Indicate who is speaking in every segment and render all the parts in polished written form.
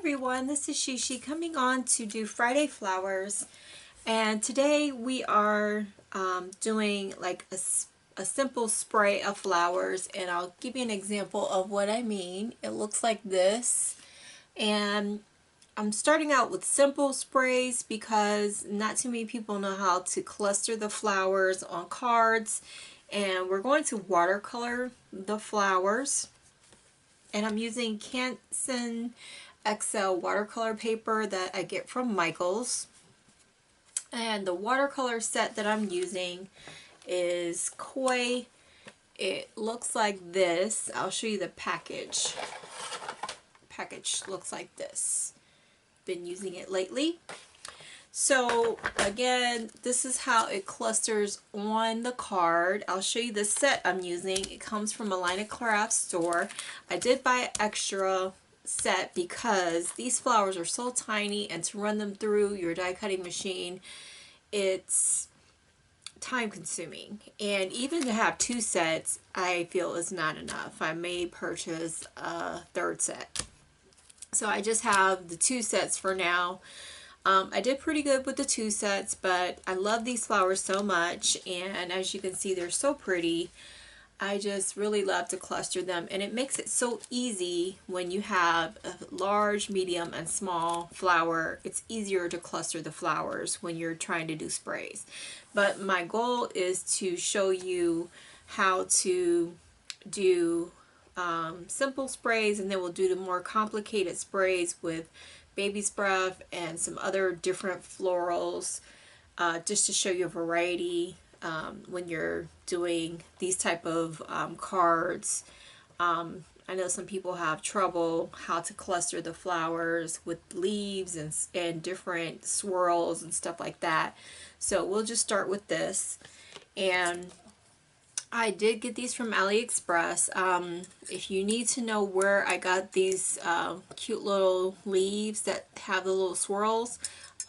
Speaker 1: everyone, this is Sheshe coming on to do Friday flowers, and today we are doing like a simple spray of flowers, and I'll give you an example of what I mean. It looks like this, and I'm starting out with simple sprays because not too many people know how to cluster the flowers on cards, and we're going to watercolor the flowers. And I'm using Canson XL watercolor paper that I get from Michaels. And the watercolor set that I'm using is Koi. It looks like this. I'll show you the package. Package looks like this. Been using it lately. So again, this is how it clusters on the card. I'll show you the set I'm using. It comes from Alinacutle store. I did buy an extra set because these flowers are so tiny, and to run them through your die cutting machine, it's time consuming. And even to have two sets, I feel is not enough. I may purchase a third set. So I just have the two sets for now. I did pretty good with the two sets, but I love these flowers so much, and as you can see, they're so pretty. I just really love to cluster them, and it makes it so easy when you have a large, medium, and small flower. It's easier to cluster the flowers when you're trying to do sprays. But my goal is to show you how to do simple sprays, and then we'll do the more complicated sprays with baby's breath and some other different florals, just to show you a variety when you're doing these type of cards. I know some people have trouble how to cluster the flowers with leaves and different swirls and stuff like that. So we'll just start with this. And I did get these from Aliexpress. If you need to know where I got these cute little leaves that have the little swirls,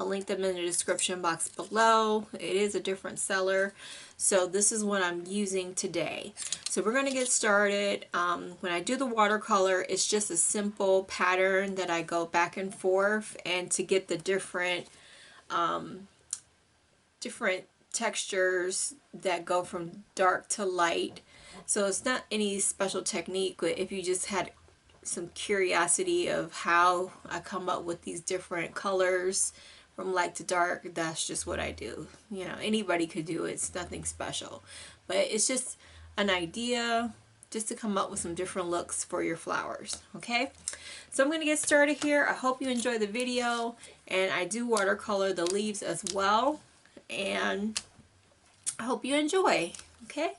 Speaker 1: I'll link them in the description box below. It is a different seller. So this is what I'm using today. So we're going to get started. When I do the watercolor, it's just a simple pattern that I go back and forth, and to get the different textures that go from dark to light. So it's not any special technique, but if you just had some curiosity of how I come up with these different colors from light to dark, that's just what I do. You know, anybody could do it. It's nothing special, but it's just an idea just to come up with some different looks for your flowers. Okay, so I'm going to get started here. I hope you enjoy the video, and I do watercolor the leaves as well, and I hope you enjoy. Okay.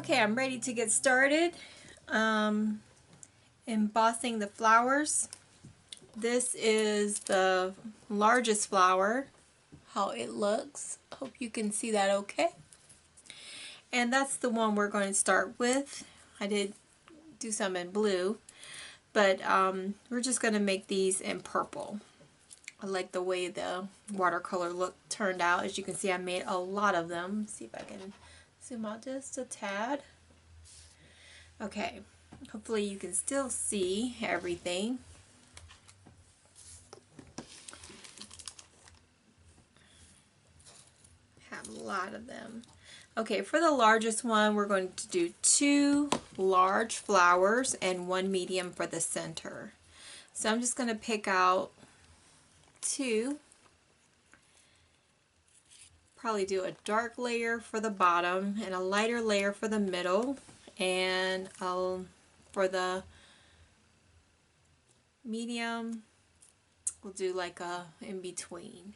Speaker 1: Okay, I'm ready to get started embossing the flowers. This is the largest flower, how it looks. Hope you can see that okay. And that's the one we're going to start with. I did do some in blue, but we're just going to make these in purple. I like the way the watercolor look turned out. As you can see, I made a lot of them. See if I can zoom out just a tad. Okay, hopefully you can still see everything. Have a lot of them. Okay, for the largest one, we're going to do 2 large flowers and 1 medium for the center. So I'm just going to pick out 2. Probably do a dark layer for the bottom and a lighter layer for the middle, and for the medium we'll do like a in between.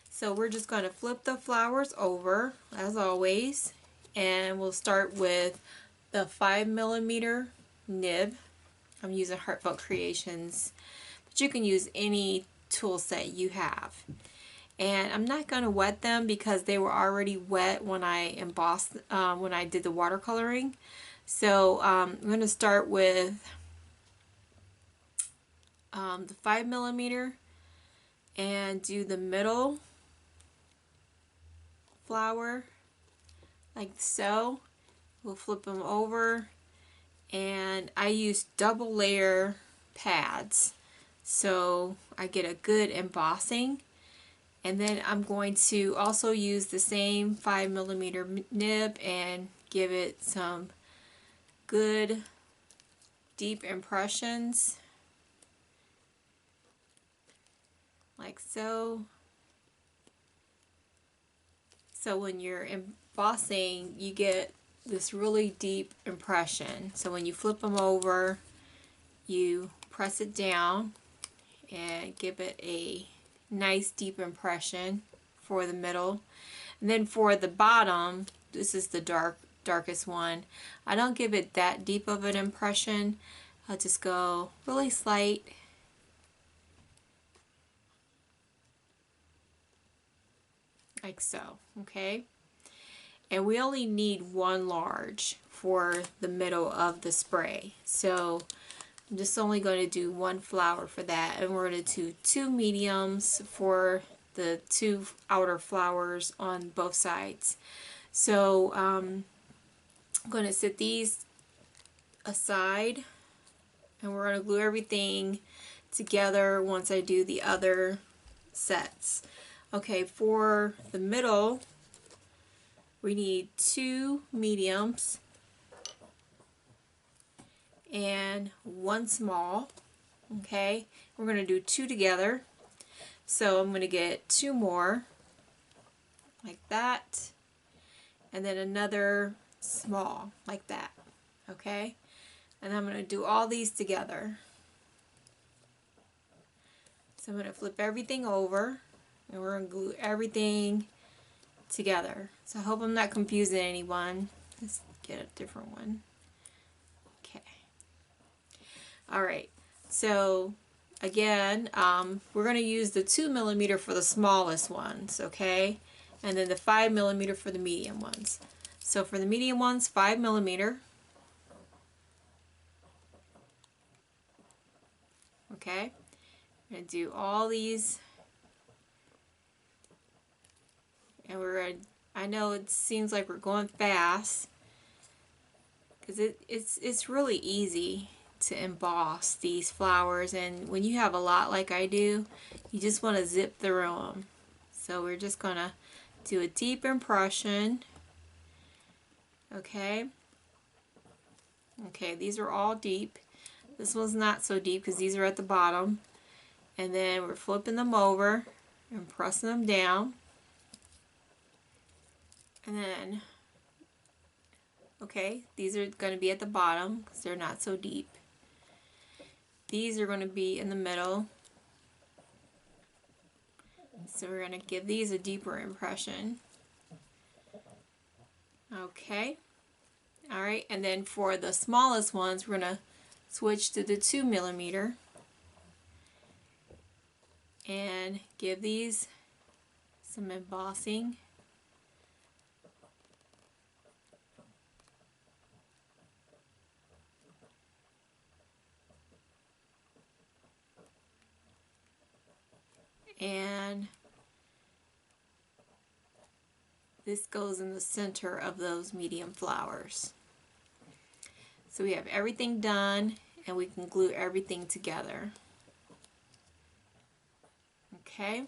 Speaker 1: So we're just going to flip the flowers over as always, and we'll start with the 5mm nib. I'm using Heartfelt Creations, but you can use any tool set you have. And I'm not going to wet them because they were already wet when I embossed, when I did the watercoloring. So I'm going to start with the 5mm and do the middle flower like so. We'll flip them over, and I use double layer pads so I get a good embossing. And then I'm going to also use the same 5mm nib and give it some good deep impressions like so. So when you're embossing, you get this really deep impression. So when you flip them over, you press it down and give it a nice deep impression for the middle. And then for the bottom, this is the darkest one. I don't give it that deep of an impression. I'll just go really slight. Like so, okay? And we only need 1 large for the middle of the spray. So I'm just only going to do 1 flower for that, and we're going to do 2 mediums for the 2 outer flowers on both sides. So I'm going to set these aside, and we're going to glue everything together once I do the other sets. Okay, for the middle, we need 2 mediums and 1 small. Okay, we're going to do 2 together. So I'm going to get 2 more like that, and then another small like that. Okay, and I'm going to do all these together. So I'm going to flip everything over, and we're going to glue everything together. So I hope I'm not confusing anyone. Let's get a different one. Okay. Alright, so again, we're going to use the 2mm for the smallest ones, okay? And then the 5mm for the medium ones. So for the medium ones, 5mm. Okay? I'm going to do all these. And we're going to, I know it seems like we're going fast, because it's really easy to emboss these flowers, and when you have a lot like I do, you just want to zip through them. So we're just going to do a deep impression. Okay. Okay, these are all deep. This one's not so deep because these are at the bottom. And then we're flipping them over and pressing them down. And then, okay, these are going to be at the bottom because they're not so deep. These are going to be in the middle. So we're going to give these a deeper impression. Okay. Alright, and then for the smallest ones, we're going to switch to the 2mm and give these some embossing. And this goes in the center of those medium flowers. So we have everything done and we can glue everything together. Okay,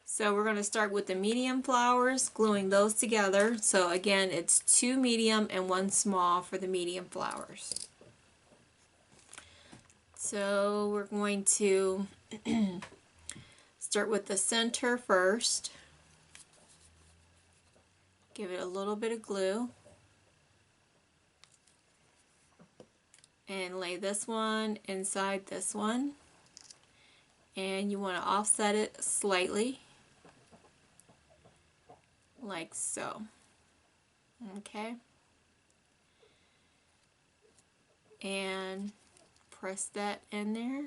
Speaker 1: so we're going to start with the medium flowers, gluing those together. So again, it's 2 medium and 1 small for the medium flowers. So we're going to start with the center first. Give it a little bit of glue. And lay this one inside this one. And you want to offset it slightly. Like so. Okay. And press that in there.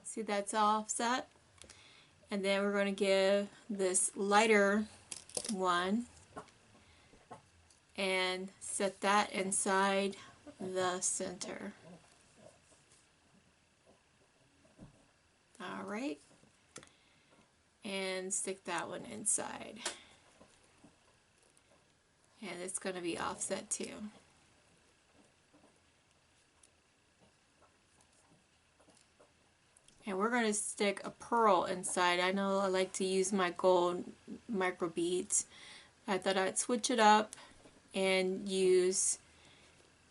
Speaker 1: See, that's offset. And then we're going to give this lighter one and set that inside the center. Alright. And stick that one inside. And it's going to be offset too. And we're going to stick a pearl inside. I know I like to use my gold micro beads. I thought I'd switch it up and use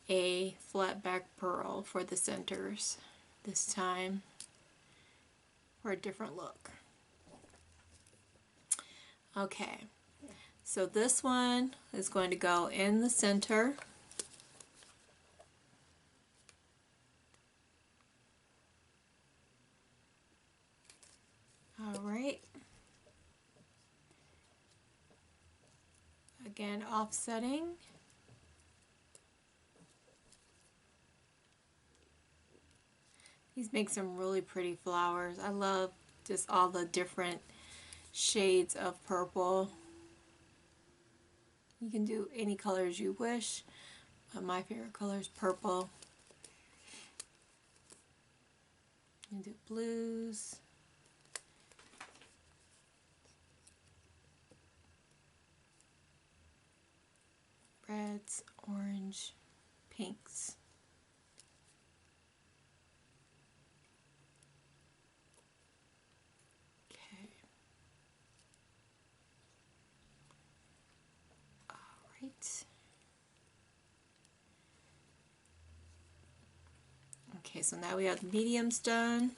Speaker 1: a flat back pearl for the centers this time for a different look. Okay, so this one is going to go in the center. Alright. Again, offsetting. These make some really pretty flowers. I love just all the different shades of purple. You can do any colors you wish, but my favorite color is purple. You can do blues. Reds, orange, pinks. Okay. All right. Okay, so now we have the mediums done.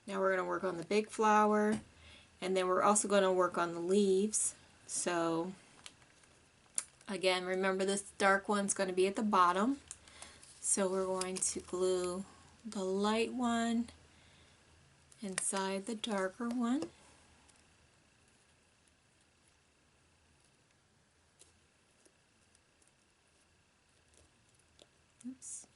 Speaker 1: Now we're going to work on the big flower, and then we're also going to work on the leaves. So again, remember this dark one's going to be at the bottom. So we're going to glue the light one inside the darker one. Oops.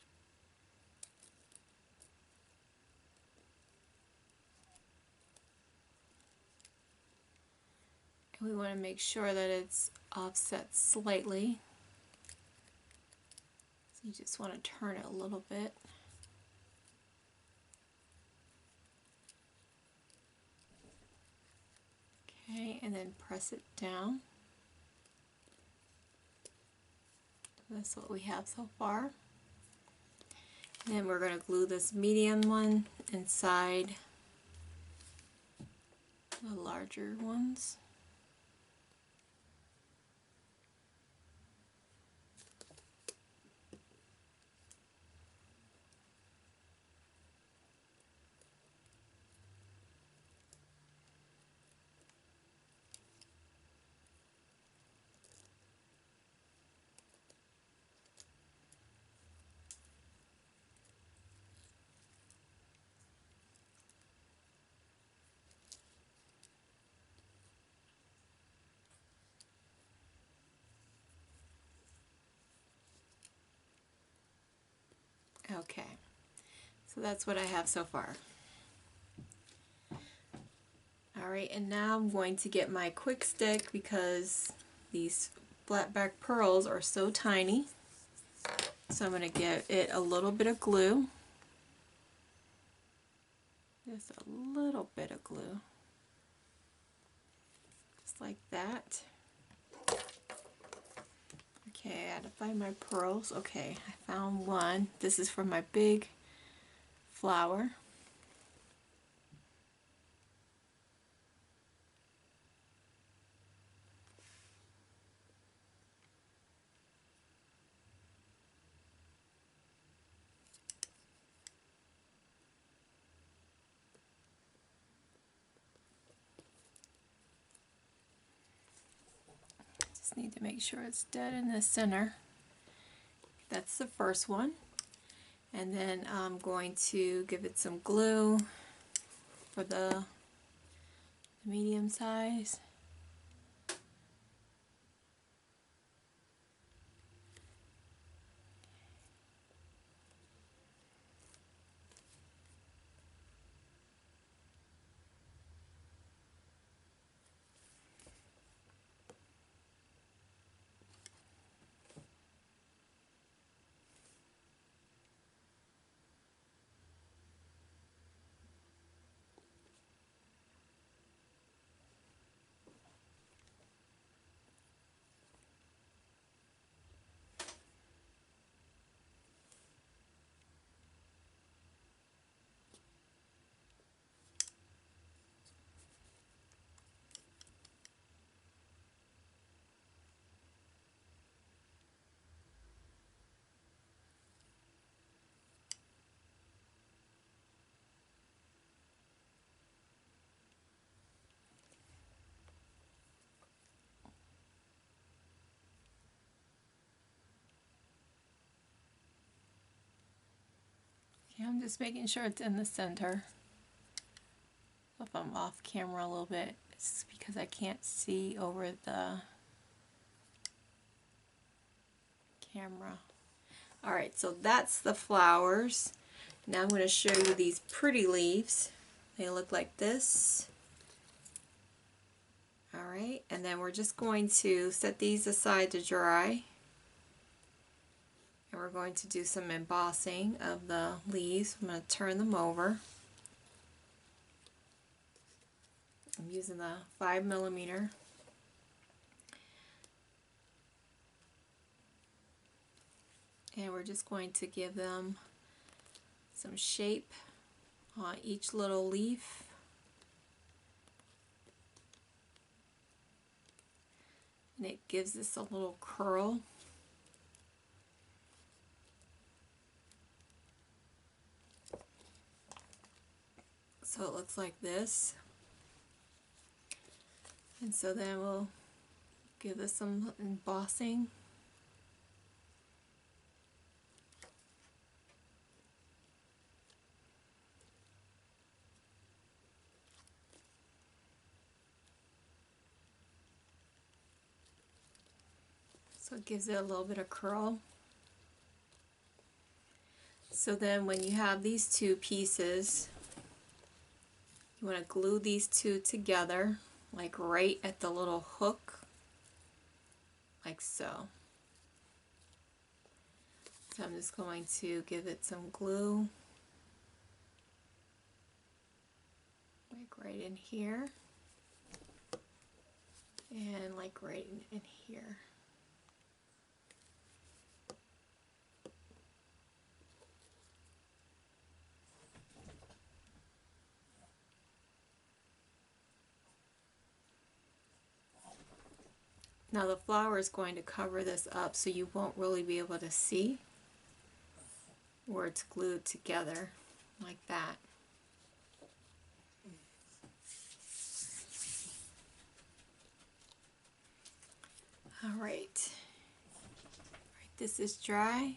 Speaker 1: And we want to make sure that it's offset slightly. So you just want to turn it a little bit. Okay, and then press it down. That's what we have so far. And then we're going to glue this medium one inside the larger ones. Okay, so that's what I have so far. Alright, and now I'm going to get my quick stick because these flat back pearls are so tiny. So I'm going to give it a little bit of glue. Just a little bit of glue. Just like that. Okay, I had to find my pearls. Okay, I found one. This is for my big flower. Just need to make sure it's dead in the center. That's the first one. And then I'm going to give it some glue for the medium size. Okay, I'm just making sure it's in the center. If I'm off camera a little bit, it's because I can't see over the camera. Alright, so that's the flowers. Now I'm going to show you these pretty leaves. They look like this. Alright, and then we're just going to set these aside to dry. And we're going to do some embossing of the leaves. I'm going to turn them over. I'm using the 5mm. And we're just going to give them some shape on each little leaf. And it gives this a little curl. So it looks like this. And so then we'll give this some embossing. So it gives it a little bit of curl. So then when you have these two pieces, you want to glue these two together, like right at the little hook, like so. So I'm just going to give it some glue, like right in here, and like right in here. Now the flower is going to cover this up so you won't really be able to see where it's glued together like that. Alright, this is dry,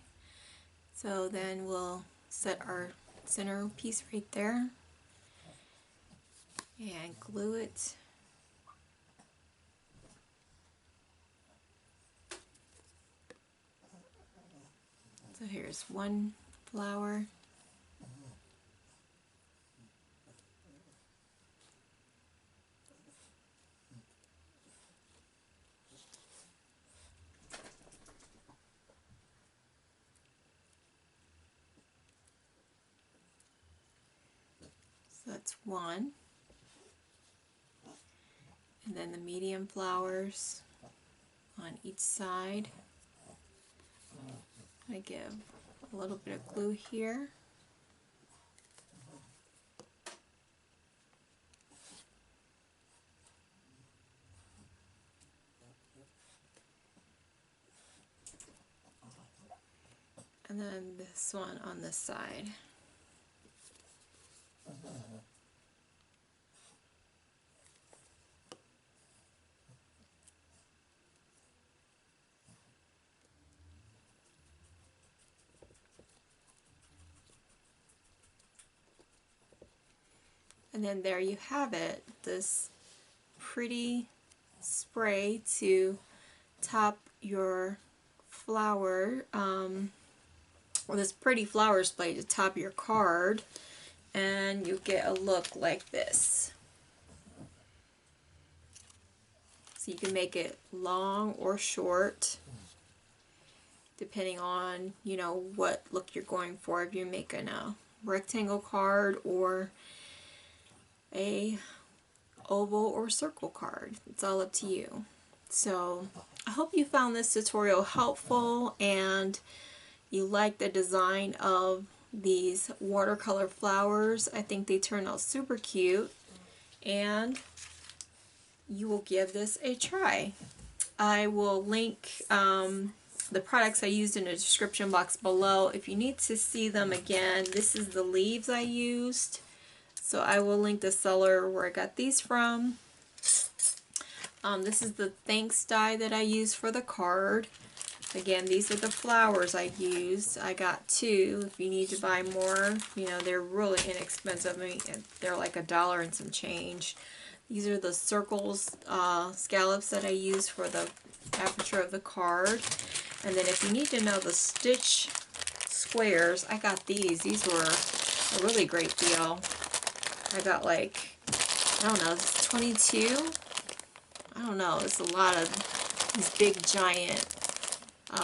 Speaker 1: so then we'll set our center piece right there and glue it. So here's one flower. So that's one. And then the medium flowers on each side. I give a little bit of glue here. And then this one on this side. And then there you have it, this pretty spray to top your flower, or this pretty flower spray to top your card, and you get a look like this. So you can make it long or short, depending on, you know, what look you're going for. If you're making a rectangle card or a oval or circle card, it's all up to you. So I hope you found this tutorial helpful and you like the design of these watercolor flowers. I think they turn out super cute, and you will give this a try. I will link the products I used in the description box below if you need to see them again. This is the leaves I used. So I will link the seller where I got these from. This is the thanks die that I used for the card. Again, these are the flowers I used. I got two. If you need to buy more, you know, they're really inexpensive. I mean, they're like $1 and some change. These are the circles, scallops that I used for the aperture of the card. And then if you need to know the stitch squares, I got these. These were a really great deal. I got like, I don't know, 22? I don't know, it's a lot of these big giant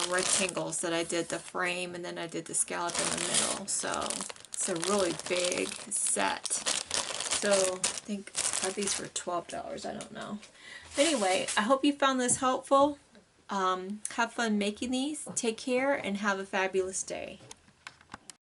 Speaker 1: rectangles that I did the frame, and then I did the scallop in the middle. So it's a really big set. So I think I got these for $12, I don't know. Anyway, I hope you found this helpful. Have fun making these. Take care and have a fabulous day.